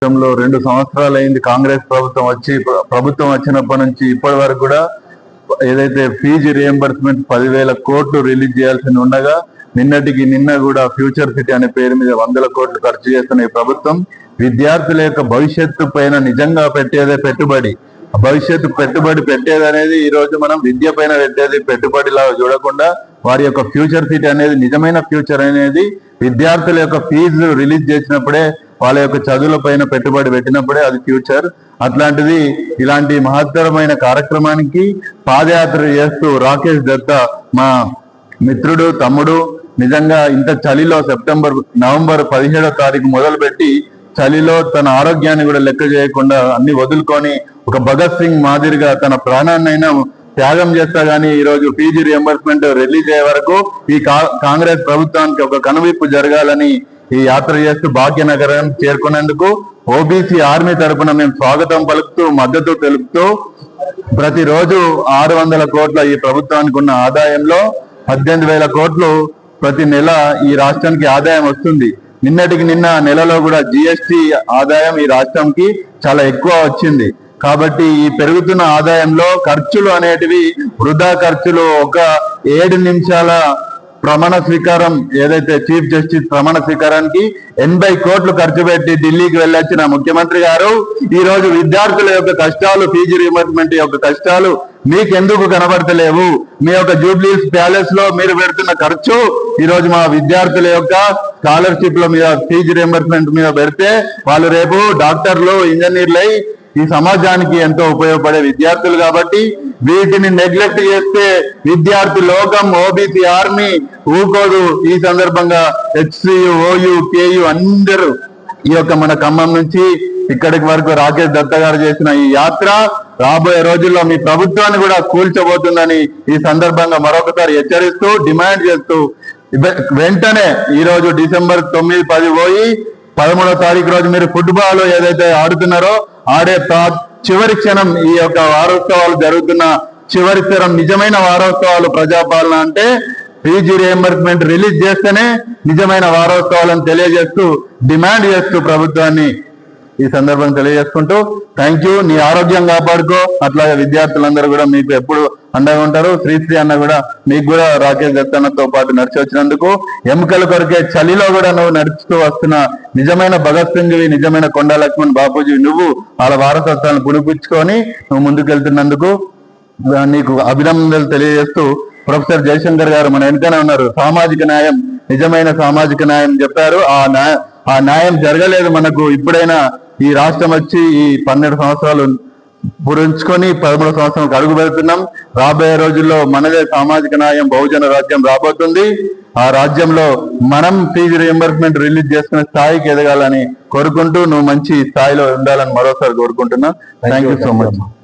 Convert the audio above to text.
రాష్ట్రంలో 2 సంవత్సరాలు అయింది కాంగ్రెస్ ప్రభుత్వం వచ్చినప్పటి నుంచి ఇప్పటి వరకు కూడా ఏదైతే ఫీజు రియంబర్స్మెంట్ 10,000 కోట్లు రిలీజ్ చేయాల్సి ఉండగా నిన్న కూడా ఫ్యూచర్ సిటీ అనే పేరు మీద 100 కోట్లు ఖర్చు చేస్తున్న ఈ ప్రభుత్వం విద్యార్థుల యొక్క భవిష్యత్తు పైన నిజంగా పెట్టేదే పెట్టుబడి. భవిష్యత్తు పెట్టుబడి పెట్టేది అనేది ఈ రోజు మనం విద్య పైన పెట్టేది పెట్టుబడిలా చూడకుండా వారి యొక్క ఫ్యూచర్ సిటీ అనేది నిజమైన ఫ్యూచర్ అనేది విద్యార్థుల యొక్క ఫీజు రిలీజ్ చేసినప్పుడే వాళ్ళ యొక్క చదువుల పైన పెట్టుబడి పెట్టినప్పుడే అది ఫ్యూచర్. అట్లాంటిది ఇలాంటి మహత్తరమైన కార్యక్రమానికి పాదయాత్ర చేస్తూ రాకేష్ దత్తా మా మిత్రుడు తమ్ముడు నిజంగా ఇంత చలిలో నవంబర్ 17వ తారీఖు మొదలుపెట్టి చలిలో తన ఆరోగ్యాన్ని కూడా లెక్క చేయకుండా అన్ని వదులుకొని ఒక భగత్ సింగ్ మాదిరిగా తన ప్రాణాన్నైనా త్యాగం చేస్తా గానీ ఈ రోజు ఫీజు రియంబర్స్మెంట్ రిలీజ్ అయ్యే వరకు ఈ కాంగ్రెస్ ప్రభుత్వానికి ఒక కనువిప్పు జరగాలని ఈ యాత్ర చేస్తూ భాగ్యనగరం చేరుకున్నందుకు ఓబీసీ ఆర్మీ తరఫున మేము స్వాగతం పలుకుతూ మద్దతు తెలుపుతూ ప్రతిరోజు 600 కోట్ల ఈ ప్రభుత్వానికి ఉన్న ఆదాయంలో 18,000 కోట్లు ప్రతి నెల ఈ రాష్ట్రానికి ఆదాయం వస్తుంది. నిన్నటికి నిన్న నెలలో కూడా జిఎస్టి ఆదాయం ఈ రాష్ట్రంకి చాలా ఎక్కువ వచ్చింది. కాబట్టి ఈ పెరుగుతున్న ఆదాయంలో ఖర్చులు అనేటివి వృధా ఖర్చులు ఒక 7 నిమిషాల ప్రమాణ స్వీకారం ఏదైతే చీఫ్ జస్టిస్ ప్రమాణ స్వీకారానికి 80 కోట్లు ఖర్చు పెట్టి ఢిల్లీకి వెళ్ళొచ్చిన ముఖ్యమంత్రి గారు ఈ రోజు విద్యార్థుల యొక్క కష్టాలు ఫీజు రియంబర్స్మెంట్ యొక్క కష్టాలు మీకెందుకు కనబడతలేవు? మీ యొక్క జూబ్లీస్ ప్యాలెస్ లో మీరు పెడుతున్న ఖర్చు ఈ రోజు మా విద్యార్థుల యొక్క స్కాలర్షిప్ ల మీద ఫీజు రియంబర్స్మెంట్ మీద పెడితే వాళ్ళు రేపు డాక్టర్లు ఇంజనీర్లై ఈ సమాజానికి ఎంతో ఉపయోగపడే విద్యార్థులు. కాబట్టి వీటిని నెగ్లెక్ట్ చేస్తే విద్యార్థి లోకం ఓబీసీ ఆర్మీ ఊకోదు. ఈ సందర్భంగా హెచ్సియు ఓయు కేయు అందరూ ఈ యొక్క మన ఖమ్మం నుంచి ఇక్కడికి వరకు రాకేష్ దత్తా గారు చేసిన ఈ యాత్ర రాబోయే రోజుల్లో మీ ప్రభుత్వాన్ని కూడా కూల్చబోతుందని ఈ సందర్భంగా మరొకసారి హెచ్చరిస్తూ డిమాండ్ చేస్తూ వెంటనే ఈ రోజు డిసెంబర్ 9, 10 పోయి 13వ తారీఖు రోజు మీరు ఫుట్బాల్ ఏదైతే ఆడుతున్నారో ఆడే చివరి క్షణం ఈ యొక్క వారోత్సవాలు జరుగుతున్న చివరి క్షణం నిజమైన వారోత్సవాలు ప్రజాపాలన అంటే ఫీజు రియంబర్స్మెంట్ రిలీజ్ చేస్తేనే నిజమైన వారోత్సవాలను తెలియజేస్తూ డిమాండ్ చేస్తూ ప్రభుత్వాన్ని ఈ సందర్భంగా తెలియజేసుకుంటూ థ్యాంక్ యూ. నీ ఆరోగ్యం కాపాడుకో. అట్లాగే విద్యార్థులందరూ కూడా మీకు ఎప్పుడు అండగా ఉంటారు. శ్రీశ్రీ అన్న కూడా మీకు కూడా రాకేష్ దత్తన్నతో పాటు నడిచి వచ్చినందుకు ఎముకల కొరికే చలిలో కూడా నువ్వు నడుస్తూ వస్తున్న నిజమైన భగత్ సింగ్వి, నిజమైన కొండా లక్ష్మణ్ బాపూజీ నువ్వు వాళ్ళ వారసత్వాన్ని పుడిపించుకొని నువ్వు ముందుకెళ్తున్నందుకు నీకు అభినందనలు తెలియజేస్తూ ప్రొఫెసర్ జయశంకర్ గారు మన వెనుకనే ఉన్నారు. సామాజిక న్యాయం, నిజమైన సామాజిక న్యాయం చెప్పారు. ఆ న్యాయం జరగలేదు మనకు. ఇప్పుడైనా ఈ రాష్ట్రం వచ్చి ఈ 12 సంవత్సరాలు పురించుకొని 13వ సంవత్సరాలకు అడుగు పెడుతున్నాం. రాబోయే రోజుల్లో మనదే సామాజిక న్యాయం బహుజన రాజ్యం రాబోతుంది. ఆ రాజ్యంలో మనం ఫీజు రియంబర్స్మెంట్ రిలీజ్ చేసుకునే స్థాయికి ఎదగాలని కోరుకుంటూ నువ్వు మంచి స్థాయిలో ఉండాలని మరోసారి కోరుకుంటున్నా. Thank you so much.